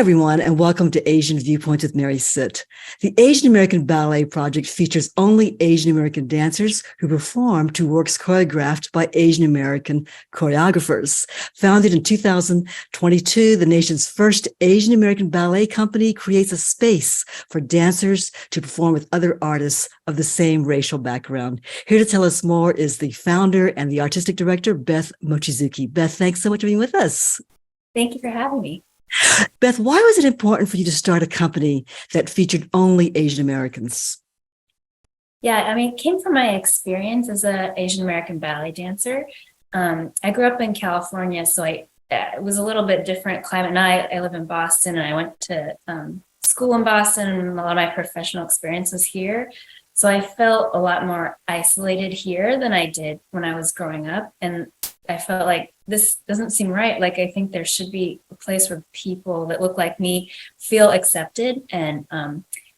everyone, and welcome to Asian Viewpoint with Mary Sitt. The Asian American Ballet Project features only Asian American dancers who perform to works choreographed by Asian American choreographers. Founded in 2022, the nation's first Asian American ballet company creates a space for dancers to perform with other artists of the same racial background. Here to tell us more is the founder and the artistic director, Beth Mochizuki. Beth, thanks so much for being with us. Thank you for having me. Beth, why was it important for you to start a company that featured only Asian Americans? Yeah, I mean, it came from my experience as an Asian American ballet dancer. I grew up in California, so it was a little bit different climate. Now I live in Boston, and I went to school in Boston, and a lot of my professional experience was here. So I felt a lot more isolated here than I did when I was growing up. And I felt like this doesn't seem right. Like, I think there should be a place where people that look like me feel accepted. And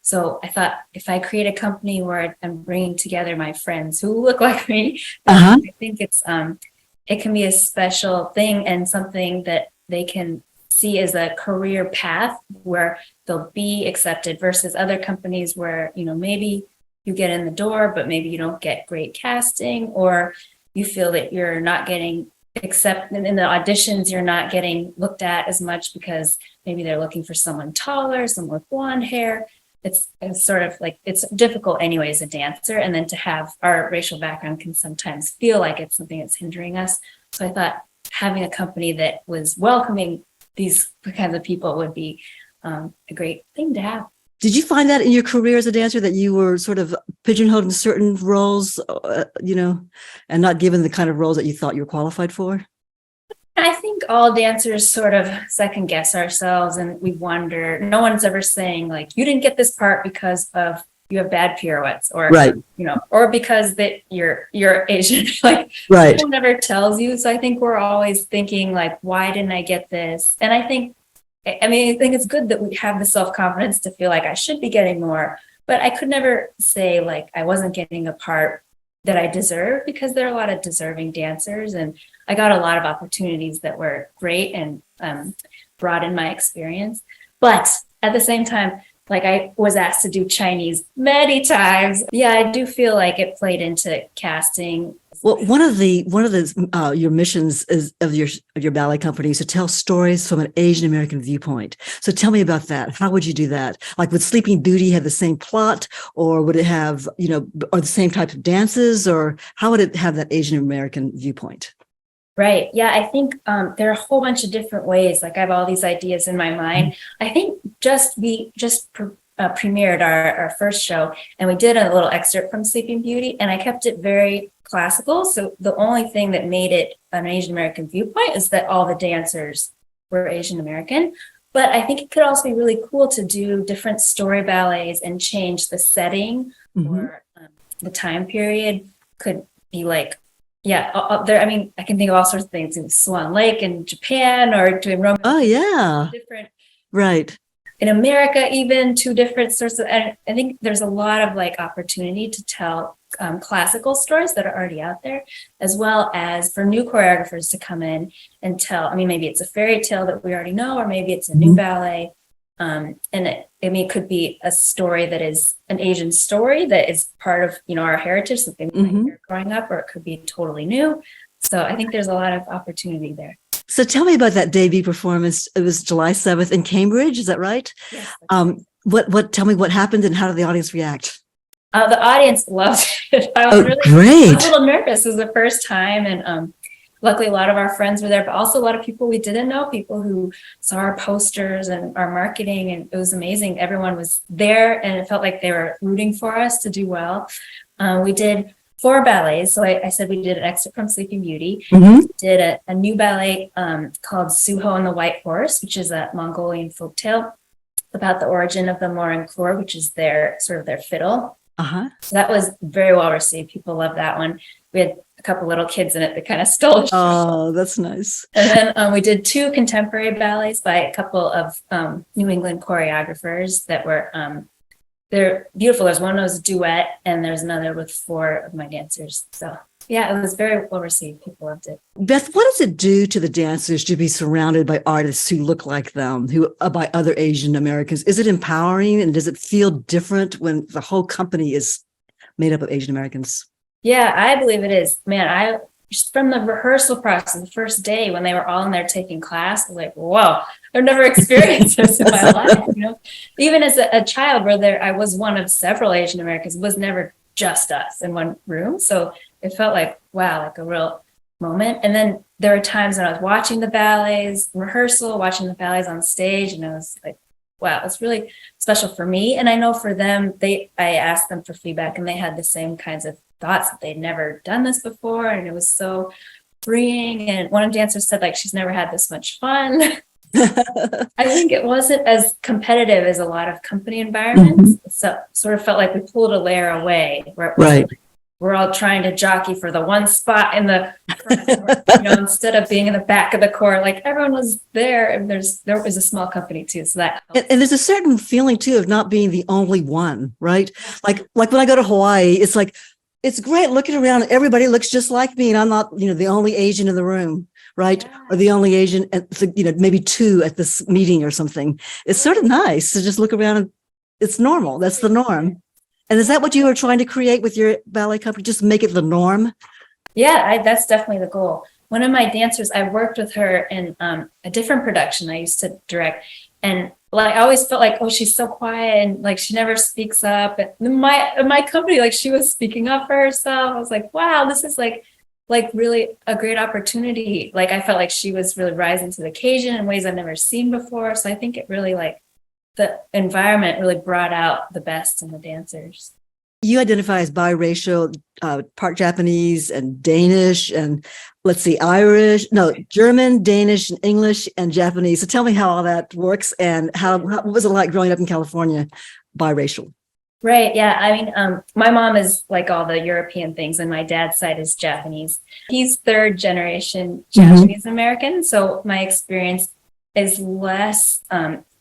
so I thought, if I create a company where I'm bringing together my friends who look like me, I think it can be a special thing and something that they can see as a career path where they'll be accepted versus other companies where, maybe you get in the door, but maybe you don't get great casting, or you feel that you're not getting accepted in the auditions, you're not getting looked at as much because maybe they're looking for someone taller, someone with blonde hair. It's sort of like, it's difficult anyway as a dancer. And then to have our racial background can sometimes feel like it's something that's hindering us. So I thought having a company that was welcoming these kinds of people would be a great thing to have. Did you find that in your career as a dancer that you were sort of pigeonholed in certain roles, and not given the kind of roles that you thought you were qualified for? I think all dancers sort of second guess ourselves, and we wonder. No one's ever saying like, you didn't get this part because of you have bad pirouettes, or right, or because that you're Asian. Like, right. No one ever tells you. So I think we're always thinking like, why didn't I get this? And I think it's good that we have the self-confidence to feel like I should be getting more, but I could never say like I wasn't getting a part that I deserve, because there are a lot of deserving dancers, and I got a lot of opportunities that were great and broadened my experience. But at the same time, like, I was asked to do Chinese many times. Yeah, I do feel like it played into casting. Well, one of your missions of your ballet company is to tell stories from an Asian American viewpoint. So tell me about that. How would you do that? Like, would Sleeping Beauty have the same plot, or would it have, or the same type of dances, or how would it have that Asian American viewpoint? Right. Yeah, I think there are a whole bunch of different ways. Like, I have all these ideas in my mind. I think we just premiered our first show, and we did a little excerpt from Sleeping Beauty, and I kept it very classical. So the only thing that made it an Asian American viewpoint is that all the dancers were Asian American. But I think it could also be really cool to do different story ballets and change the setting, or the time period could be like, I can think of all sorts of things in Swan Lake in Japan, or doing Roman. Oh, yeah. Different. Right. In America, even two different sorts of, and I think there's a lot of like opportunity to tell classical stories that are already out there, as well as for new choreographers to come in and tell. Maybe it's a fairy tale that we already know, or maybe it's a new ballet. And it could be a story that is an Asian story that is part of, our heritage, something we're growing up, or it could be totally new. So I think there's a lot of opportunity there. So tell me about that debut performance. It was July 7th in Cambridge. Is that right? Yes. Tell me what happened and how did the audience react? The audience loved it. Great. I was a little nervous. It was the first time, and luckily a lot of our friends were there, but also a lot of people we didn't know, people who saw our posters and our marketing, and it was amazing. Everyone was there, and it felt like they were rooting for us to do well. We did 4 ballets. So I said we did an excerpt from Sleeping Beauty. We did a new ballet called Suho and the White Horse, which is a Mongolian folktale about the origin of the morankur, which is their fiddle. So that was very well received. People loved that one. We had a couple little kids in it that kind of stole it. Oh, that's nice. And then we did 2 contemporary ballets by a couple of New England choreographers that were they're beautiful. There's one that was a duet, and there's another with 4 of my dancers. So Yeah, it was very well received. People loved it. Beth, what does it do to the dancers to be surrounded by artists who look like them, who by other Asian Americans? Is it empowering, and does it feel different when the whole company is made up of Asian Americans? Yeah, I believe it is. Man, I just from the rehearsal process, the first day when they were all in there taking class, I was like, whoa, I've never experienced this in my life. Even as a child, where I was one of several Asian Americans, it was never just us in one room. So it felt like, wow, like a real moment. And then there were times when I was watching the ballets, rehearsal, watching the ballets on stage, and I was like, wow, it's really special for me. And I know for them, I asked them for feedback, and they had the same kinds of thoughts that they'd never done this before. And it was so freeing. And one of the dancers said, like, she's never had this much fun. I think it wasn't as competitive as a lot of company environments. So sort of felt like we pulled a layer away where it was Right. like, we're all trying to jockey for the one spot in the front, instead of being in the back of the court, like everyone was there, and there was a small company too. So that And there's a certain feeling too of not being the only one, right? Like when I go to Hawaii, it's like, it's great looking around. Everybody looks just like me, and I'm not, the only Asian in the room, right? Yeah. Or the only Asian, maybe two at this meeting or something. It's sort of nice to just look around, and it's normal. That's the norm. And is that what you were trying to create with your ballet company? Just make it the norm? Yeah, that's definitely the goal. One of my dancers, I worked with her in a different production I used to direct, and like I always felt like, oh, she's so quiet, and like she never speaks up. And my company, like she was speaking up for herself. I was like, wow, this is like really a great opportunity. Like I felt like she was really rising to the occasion in ways I've never seen before. So I think it really the environment really brought out the best in the dancers. You identify as biracial, part Japanese and Danish, and let's see, German, Danish, and English, and Japanese. So tell me how all that works, and what was it like growing up in California, biracial? Right. Yeah. I mean, my mom is like all the European things, and my dad's side is Japanese. He's third generation Japanese American. So my experience is less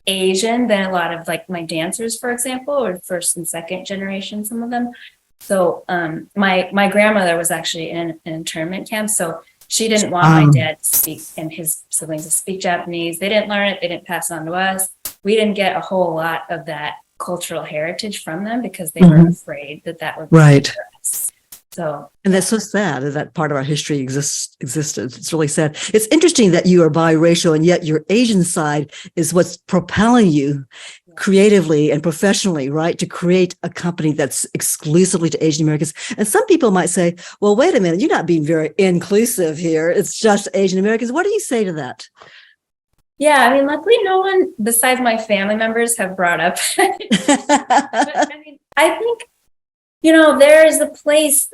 Asian than a lot of like my dancers, for example, or first and second generation, some of them. So my grandmother was actually in an internment camp. So she didn't want my dad to speak and his siblings to speak Japanese. They didn't learn it. They didn't pass it on to us. We didn't get a whole lot of that cultural heritage from them because they were afraid that would be right. for us. So, and that's so sad that part of our history existed. It's really sad. It's interesting that you are biracial, and yet your Asian side is what's propelling you creatively and professionally, right? To create a company that's exclusively to Asian Americans. And some people might say, well, wait a minute, you're not being very inclusive here. It's just Asian Americans. What do you say to that? Yeah, I mean, luckily no one besides my family members have brought up. But, I mean, I think, there is a place,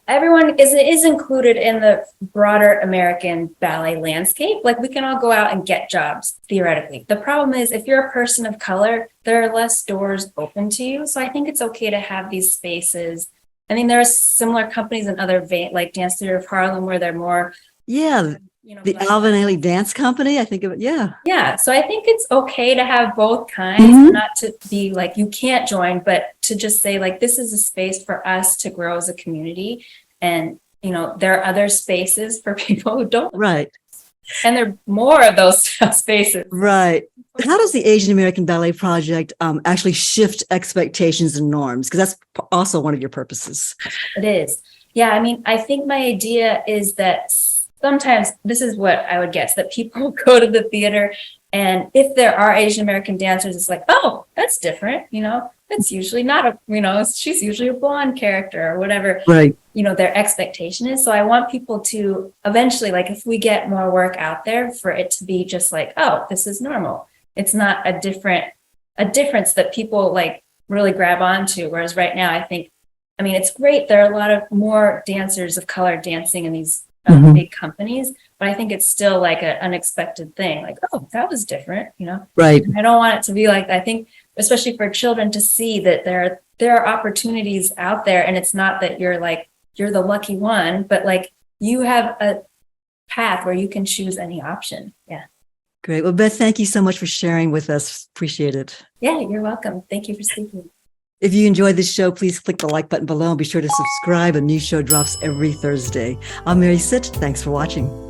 everyone is included in the broader American ballet landscape. Like we can all go out and get jobs, theoretically. The problem is if you're a person of color, there are less doors open to you. So I think it's okay to have these spaces. I mean, there are similar companies in other like Dance Theater of Harlem where they're more... Yeah. The Alvin Ailey Dance Company, I think of it. Yeah. Yeah. So I think it's okay to have both kinds, not to be like, you can't join, but to just say like, this is a space for us to grow as a community. And, there are other spaces for people who don't. Right. And there are more of those spaces. Right. How does the Asian American Ballet Project actually shift expectations and norms? Because that's also one of your purposes. It is. Yeah. I mean, I think my idea is that sometimes this is what I would guess, that people go to the theater, and if there are Asian American dancers, it's like, oh, that's different. That's usually not she's usually a blonde character or whatever, right. Their expectation is. So I want people to eventually, like, if we get more work out there, for it to be just like, oh, this is normal. It's not a difference that people like really grab onto. Whereas right now, it's great. There are a lot of more dancers of color dancing in these big companies, but I think it's still like an unexpected thing. Like, oh, that was different, Right. And I don't want it to be like that. I think, especially for children, to see that there are opportunities out there, and it's not that you're the lucky one, but like you have a path where you can choose any option. Yeah. Great. Well, Beth, thank you so much for sharing with us. Appreciate it. Yeah, you're welcome. Thank you for speaking. If you enjoyed this show, please click the like button below and be sure to subscribe. A new show drops every Thursday. I'm Mary Sitt. Thanks for watching.